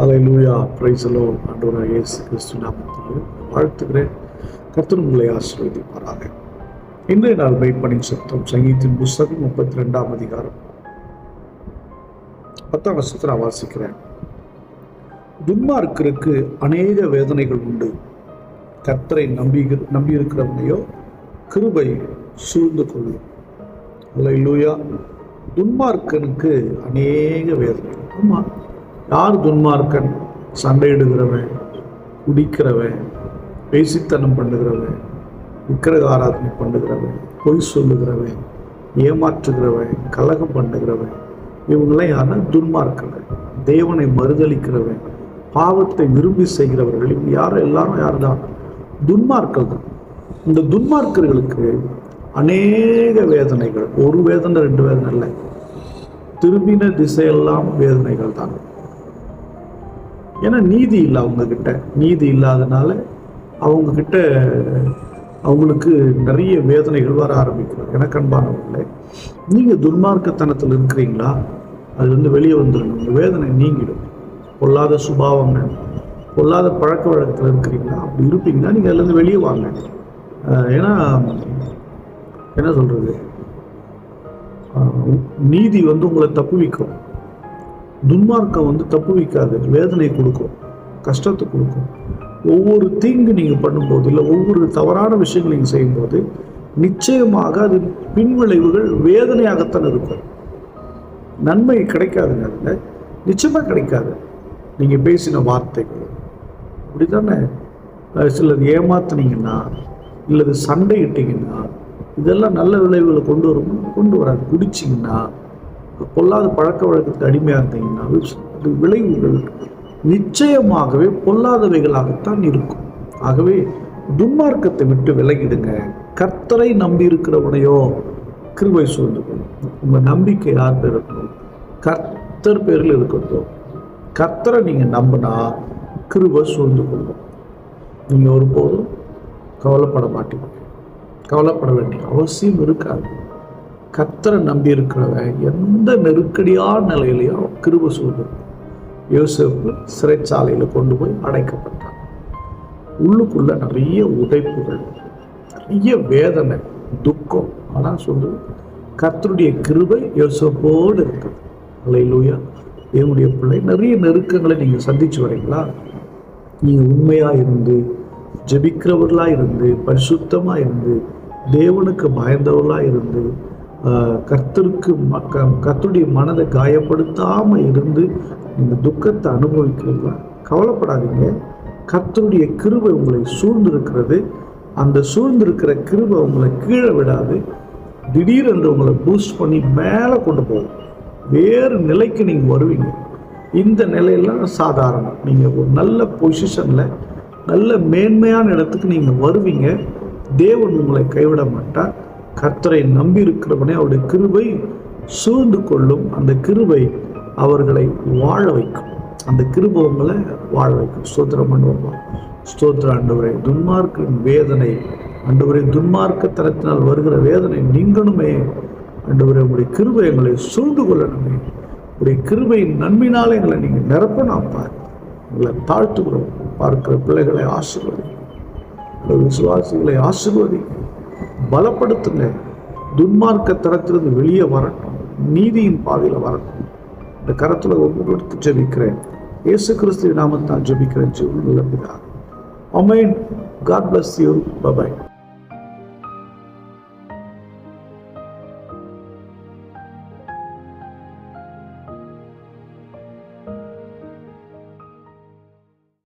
Hallelujah, praise the Lord. ஆண்டவராகிய இயேசு கிறிஸ்து நாமத்தில் வாழ்த்துகிறேன். கர்த்தர் உங்களை ஆசீர்வதிப்பாராக. இன்றைய நாள் மெய்ப்பனின் சத்தம் சங்கீதத்தின் புஸ்தகம் 32ஆம் அதிகாரம் 10ஆம் வசனத்தை நான் வாசிக்கிறேன். துன்மார்க்கருக்கு அநேக வேதனைகள் உண்டு, கர்த்தரை நம்பியிருக்கிறவனையோ கிருபை சூழ்ந்து கொள்ளும். அல்லேலூயா. துன்மார்க்கனுக்கு அநேக வேதனைகள். ஆமா, யார் துன்மார்க்கன்? சண்டையிடுகிறவன், குடிக்கிறவன், பேசித்தனம் பண்ணுகிறவன், விக்கிரக ஆராதனை பண்ணுகிறவன், பொய் சொல்லுகிறவன், ஏமாற்றுகிறவன், கலகம் பண்ணுகிறவன், இவங்களாம் யாருன்னா துன்மார்க்கர்கள். தேவனை மறுதளிக்கிறவன், பாவத்தை விரும்பி செய்கிறவர்கள், இவங்க எல்லாரும் யார் தான்? துன்மார்க்கர்கள் தான். இந்த துன்மார்க்கர்களுக்கு அநேக வேதனைகள். ஒரு வேதனை, ரெண்டு வேதனை இல்லை, திரும்பின திசையெல்லாம் வேதனைகள் தான். ஏன்னா நீதி இல்லை அவங்க கிட்ட. நீதி இல்லாதனால அவங்க கிட்ட அவங்களுக்கு நிறைய வேதனைகள் வர ஆரம்பிக்கிறது. எனக்கு அன்பானவர்களே, நீங்கள் துன்மார்க்கத்தனத்தில் இருக்கிறீங்களா? அது வெளியே வந்துடும், உங்கள் வேதனை நீங்கிடும். பொல்லாத சுபாவங்கள், பொல்லாத பழக்க வழக்கத்தில் இருக்கிறீங்களா? அப்படி இருப்பீங்கன்னா நீங்கள் அதுலேருந்து வெளியே வாங்க. ஏன்னா என்ன சொல்கிறது, நீதி உங்களை தப்புவிக்கும். துன்மார்க்கம் தப்புவிக்காது, வேதனை கொடுக்கும், கஷ்டத்தை கொடுக்கும். ஒவ்வொரு தீங்கு நீங்கள் பண்ணும்போது, இல்லை ஒவ்வொரு தவறான விஷயங்கள் நீங்கள் செய்யும்போது நிச்சயமாக அது பின்விளைவுகள் வேதனையாகத்தான் இருக்கும். நன்மை கிடைக்காதுங்க, அதில் நிச்சயமாக கிடைக்காது. நீங்கள் பேசின வார்த்தைகள் அப்படி தானே. சிலது ஏமாத்துனீங்கன்னா, இல்லது சண்டையிட்டீங்கன்னா, இதெல்லாம் நல்ல விளைவுகளை கொண்டு வராது. குடிச்சிங்கன்னா, பொல்லாத பழக்க வழக்கத்துக்கு அடிமையாக இருந்தீங்கன்னா, அது விளைவுகள் நிச்சயமாகவே பொல்லாதவைகளாகத்தான் இருக்கும். ஆகவே துன்மார்க்கத்தை விட்டு விலகிடுங்க. கர்த்தரை நம்பி இருக்கிறவனையோ கிருபை சூழ்ந்து கொள்ளும். உங்கள் நம்பிக்கை யார் பேர் இருக்கணும்? கர்த்தர் பேரில் இருக்கட்டும். கர்த்தரை நீங்கள் நம்பினா கிருபை சூழ்ந்து கொள்ளும். நீங்கள் ஒருபோதும் கவலைப்பட மாட்டீங்க, கவலைப்பட வேண்டிய அவசியம் இருக்காது. கர்த்தரை நம்பி இருக்கிறவன் எந்த நெருக்கடியான நிலையிலையும் கிருபை சூழ்ந்து. யோசேப்பு சிறைச்சாலையில் கொண்டு போய் அடைக்கப்பட்டான். உள்ளுக்குள்ள நிறைய உடைப்புகள், நிறைய வேதனை, துக்கம். ஆனால் கர்த்தருடைய கிருபை யோசேப்போடு இருக்குது. அல்லேலூயா. தேவனுடைய பிள்ளை, நிறைய நெருக்கங்களை நீங்கள் சந்திச்சு வரீங்களா? நீங்கள் உண்மையாக இருந்து, ஜெபிக்கிறவர்களாக இருந்து, பரிசுத்தமாக இருந்து, தேவனுக்கு பயந்தவர்களாக இருந்து, கர்த்தருடைய மனதை காயப்படுத்தாமல் இருந்து நீங்கள் துக்கத்தை அனுபவிக்கிறீங்களா? கவலைப்படாதீங்க. கர்த்தருடைய கிருபை உங்களை சூழ்ந்திருக்கிறது. அந்த சூழ்ந்திருக்கிற கிருபை உங்களை கீழே விடாது. திடீரென்று உங்களை பூஸ்ட் பண்ணி மேலே கொண்டு போகும். வேறு நிலைக்கு நீங்கள் வருவீங்க. இந்த நிலையெல்லாம் சாதாரணம். நீங்கள் ஒரு நல்ல பொசிஷனில், நல்ல மேன்மையான இடத்துக்கு நீங்கள் வருவீங்க. தேவன் உங்களை கைவிட மாட்டார். கர்த்தரை நம்பி இருக்கிறவனே அவருடைய கிருபை சூழ்ந்து கொள்ளும். அந்த கிருபை அவர்களை வாழ வைக்கும். அந்த கிருபை உங்களை வாழ வைக்கும். ஸ்தோத்திரம் பண்ணுவோமா? ஸ்தோத்திர ஆண்டவரே. துன்மார்க்கின் வேதனை, ஆண்டவரே, துன்மார்க்கத்தனத்தினால் வருகிற வேதனை நீங்கணுமே. ஆண்டவரே, உங்களுடைய கிருபை எங்களை சூழ்ந்து கொள்ளணுமே. உங்களுடைய கிருபையின் நன்மையினால எங்களை நீங்கள் நிரப்பனாப்பா. எங்களை தாழ்த்துகிறோம். பார்க்கிற பிள்ளைகளை ஆசீர்வதி, விசுவாசிகளை ஆசீர்வதி, பலப்படுத்துங்க. துன்மார்க்க தரத்திலிருந்து வெளியே வரட்டும், நீதியின் பாதையில் வரட்டும். இந்த கரத்தில் ஒப்பு கொடுத்து ஜெபிக்கிறேன். இயேசு கிறிஸ்துவின் நாமத்தில் ஜெபிக்கிறேன். ஜெபம் நல்ல பிதாவே. ஆமென். God bless you. Bye bye.